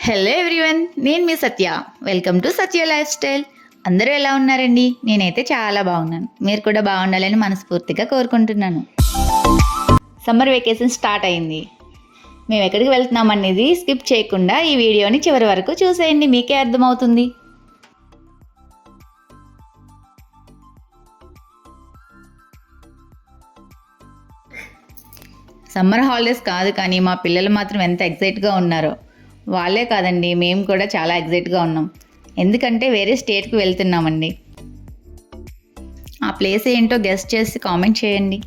Hello everyone, నేను మీ Satya. Welcome to Satya lifestyle. అందరూ ఎలా ఉన్నారండి? నేనైతే చాలా బాగున్నాను. మీరు కూడా బాగుండాలని మనస్ఫూర్తిగా కోరుకుంటున్నాను. సమ్మర్ వెకేషన్ స్టార్ట్ అయింది. మేము ఎక్కడికి వెళ్తున్నాం అనేది స్కిప్ చేయకుండా ఈ వీడియోని చివరి వరకు చూసేయండి, మీకే అర్థమవుతుంది. సమ్మర్ హాలిడేస్ కాదు, కానీ మా పిల్లలు మాత్రం ఎంత ఎగ్జైట్గా ఉన్నారో. వాళ్ళే కాదండి, మేము కూడా చాలా ఎగ్జైట్గా ఉన్నాం. ఎందుకంటే వేరే స్టేట్కి వెళ్తున్నామండి. ఆ ప్లేస్ ఏంటో గెస్ట్ చేసి కామెంట్ చేయండి.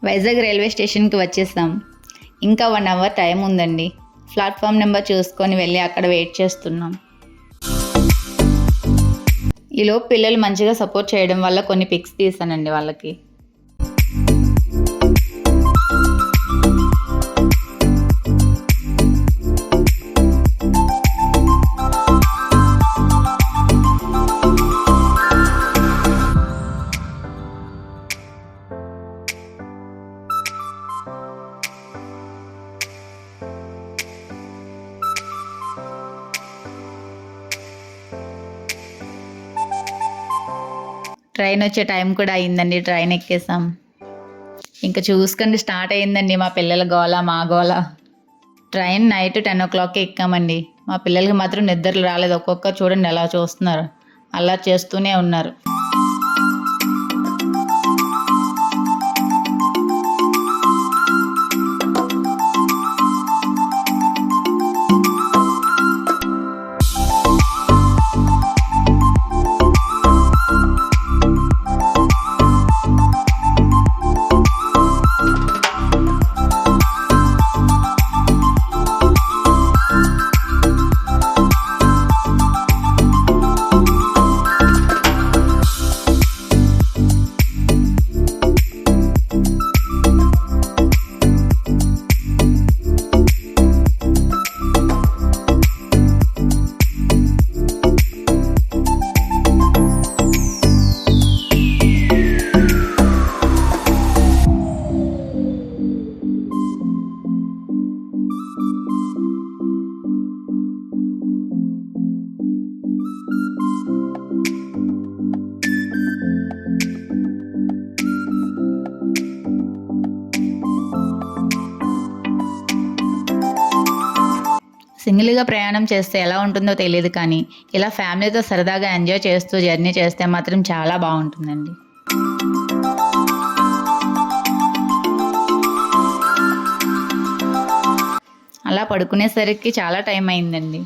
వైజాగ్ రైల్వే స్టేషన్కి వచ్చేసాం. ఇంకా 1 అవర్ టైం ఉందండి. ప్లాట్ఫామ్ నెంబర్ చూసుకొని వెళ్ళి అక్కడ వెయిట్ చేస్తున్నాం. ఈలోపు పిల్లలు మంచిగా సపోర్ట్ చేయడం వల్ల కొన్ని పిక్స్ తీసానండి వాళ్ళకి. ట్రైన్ వచ్చే టైం కూడా అయిందండి. ట్రైన్ ఎక్కేసాం. ఇంకా చూసుకొని స్టార్ట్ అయిందండి మా పిల్లల గోల, మా గోల. Train night 10 o'clock ఎక్కామండి. మా పిల్లలకి మాత్రం నిద్రలు రాలేదు. ఒక్కొక్కరు చూడండి ఎలా చూస్తున్నారు, అలా చేస్తూనే ఉన్నారు. సింగిల్గా ప్రయాణం చేస్తే ఎలా ఉంటుందో తెలియదు, కానీ ఇలా ఫ్యామిలీతో సరదాగా ఎంజాయ్ చేస్తూ జర్నీ చేస్తే మాత్రం చాలా బాగుంటుందండి. అలా పడుకునేసరికి చాలా టైం అయిందండి.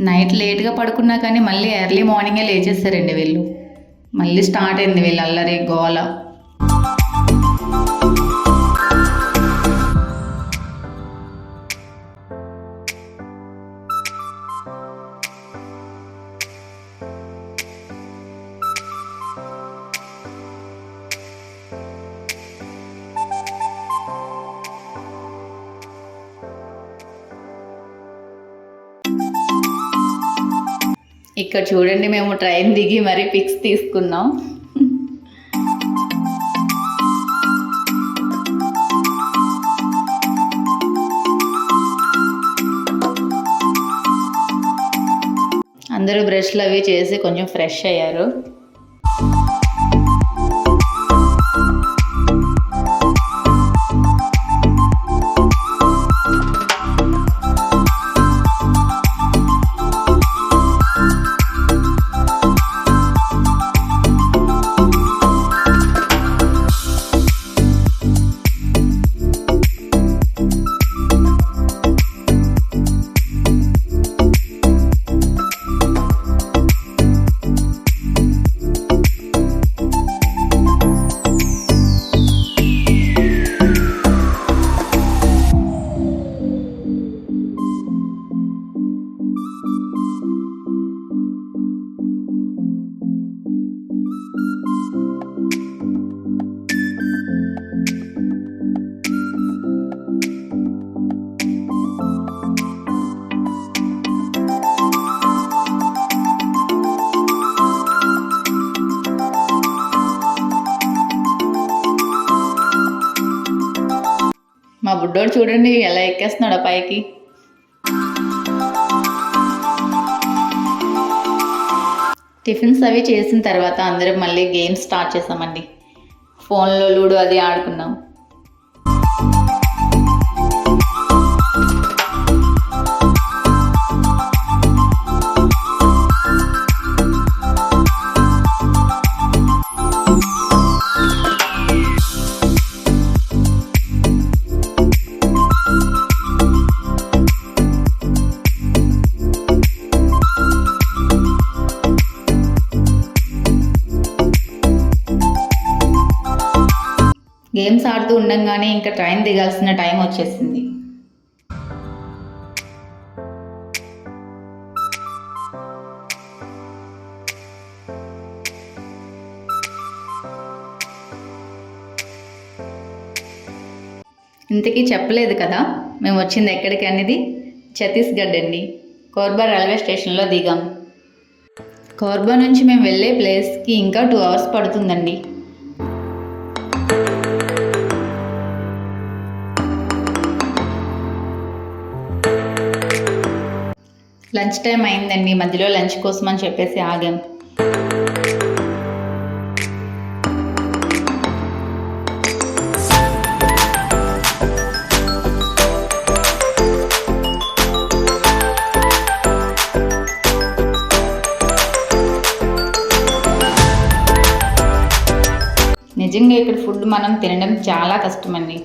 నైట్ లేట్గా పడుకున్నా కానీ మళ్ళీ ఎర్లీ మార్నింగే లేచేస్తారండి వీళ్ళు. మళ్ళీ స్టార్ట్ అయింది వీళ్ళు అల్లరి గోల. ఇక్కడ చూడండి, మేము ట్రైన్ దిగి మరీ పిక్స్ తీసుకున్నాం. అందరూ బ్రష్లు అవి చేసి కొంచెం ఫ్రెష్ అయ్యారు. మా బుడ్డోడు చూడండి ఎలా ఎక్కేస్తున్నాడు పైకి. టిఫిన్స్ అవి చేసిన తర్వాత అందరం మళ్ళీ గేమ్స్ స్టార్ట్ చేసామండి. ఫోన్లో లూడో అది ఆడుకున్నాం. గేమ్స్ ఆడుతూ ఉండంగానే ఇంకా ట్రైన్ దిగాల్సిన టైం వచ్చేసింది. ఇంతకీ చెప్పలేదు కదా మేము వచ్చింది ఎక్కడికి అనేది. ఛత్తీస్గఢ్ అండి. కోర్బా రైల్వే స్టేషన్లో దిగాం. కోర్బా నుంచి మేము వెళ్ళే ప్లేస్కి ఇంకా 2 hours పడుతుందండి. లంచ్ టైం అయిందండి. మధ్యలో లంచ్ కోసం అని చెప్పేసి ఆగాం. నిజంగా ఇక్కడ ఫుడ్ మనం తినడం చాలా కష్టమండి.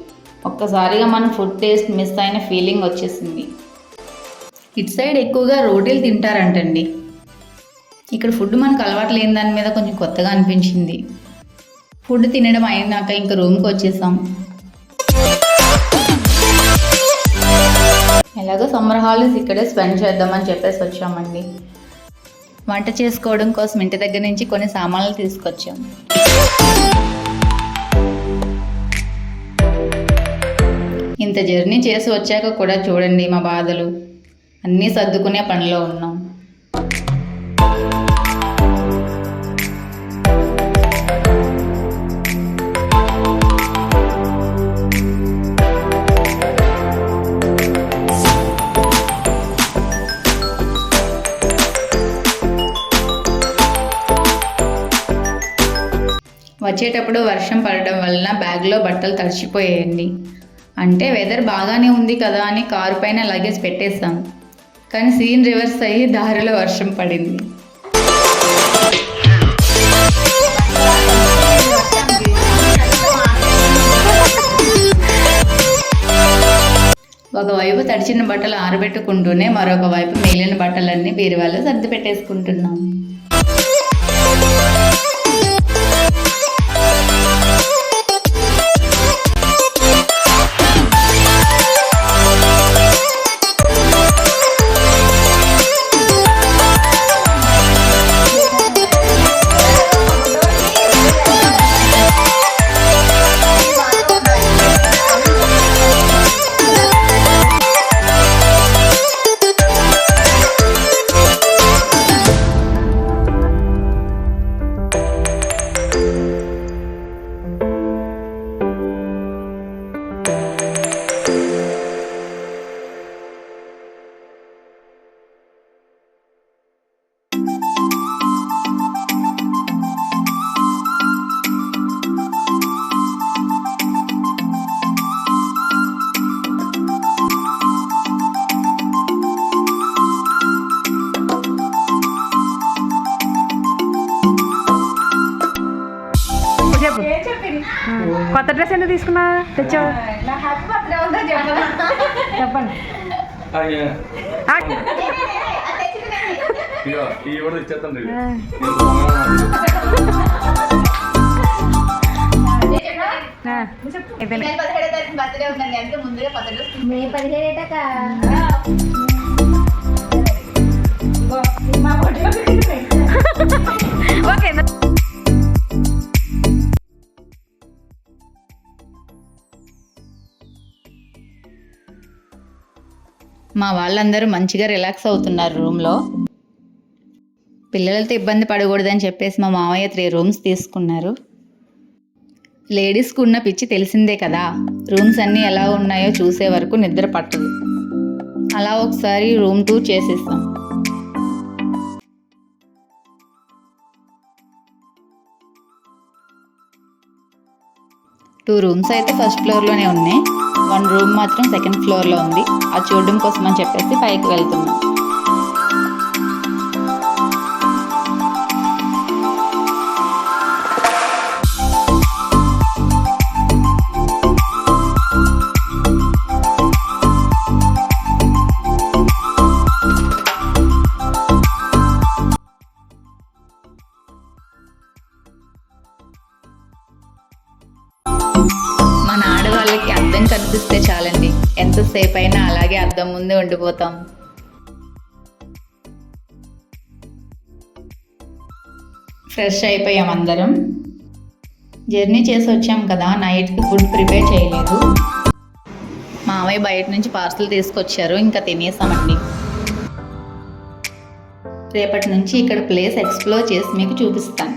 ఒక్కసారిగా మనం ఫుడ్ టేస్ట్ మిస్ అయిన ఫీలింగ్ వచ్చేసింది. ఇటు సైడ్ ఎక్కువగా రోటీలు తింటారంటండి. ఇక్కడ ఫుడ్ మనకు అలవాటు లేని దాని మీద కొంచెం కొత్తగా అనిపించింది. ఫుడ్ తినడం అయినాక ఇంకా రూమ్కి వచ్చేసాం. ఎలాగో సమ్మర్ హాలిడేస్ ఇక్కడే స్పెండ్ చేద్దామని చెప్పేసి వచ్చామండి. వంట చేసుకోవడం కోసం ఇంటి దగ్గర నుంచి కొన్ని సామాన్లు తీసుకొచ్చాం. ఇంత జర్నీ చేసి వచ్చాక కూడా చూడండి మా బాధలు. అన్నీ సర్దుకునే పనిలో ఉన్నాం. వచ్చేటప్పుడు వర్షం పడడం వలన బ్యాగ్లో బట్టలు తడిచిపోయాయండి. అంటే వెదర్ బాగానే ఉంది కదా అని కారు పైన లగేజ్ పెట్టేశాం. కానీ సీన్ రివర్స్ అయ్యి దారిలో వర్షం పడింది. ఒకవైపు తడిచిన బట్టలు ఆరబెట్టుకుంటూనే మరొక వైపు మిగిలిన బట్టలన్నీ బీరువాలో సర్ది పెట్టేసుకుంటున్నాం. కొత్త డ్రెస్ ఎందుకు తీసుకున్నా తెచ్చావు? నా హ్యాపీ బర్త్డే ఉందో చెప్పాలా? చెప్పండి. మే 17వ తారీఖు బర్త్డే ఉందండి, అందుకే ముందుగా కొత్త డ్రెస్. మే 17 ఓకే. మా వాళ్ళందరూ మంచిగా రిలాక్స్ అవుతున్నారు రూమ్లో. పిల్లలతో ఇబ్బంది పడకూడదని చెప్పేసి మా మామయ్య 3 రూమ్స్ తీసుకున్నారు. లేడీస్కి ఉన్న పిచ్చి తెలిసిందే కదా, రూమ్స్ అన్నీ ఎలా ఉన్నాయో చూసే వరకు నిద్ర పట్టదు. అలా ఒకసారి రూమ్ టూర్ చేసేసాం. టూ రూమ్స్ అయితే ఫస్ట్ ఫ్లోర్లోనే ఉన్నాయి, 1 రూమ్ మాత్రం సెకండ్ ఫ్లోర్లో ఉంది. అది చూడడం కోసం అని చెప్పేసి పైకి వెళ్తున్నాం. మన ఆడవాళ్ళకి అద్దం కనిపిస్తే చాలండి, ఎంతసేపు అయినా అలాగే అద్దం ముందే ఉండిపోతాం. ఫ్రెష్ అయిపోయాం అందరం. జర్నీ చేసి వచ్చాం కదా, నైట్కి ఫుడ్ ప్రిపేర్ చేయలేదు. మామయ్య బయట నుంచి పార్సల్ తీసుకొచ్చారు, ఇంకా తినేసామండి. రేపటి నుంచి ఇక్కడ ప్లేస్ ఎక్స్ప్లోర్ చేసి మీకు చూపిస్తాను.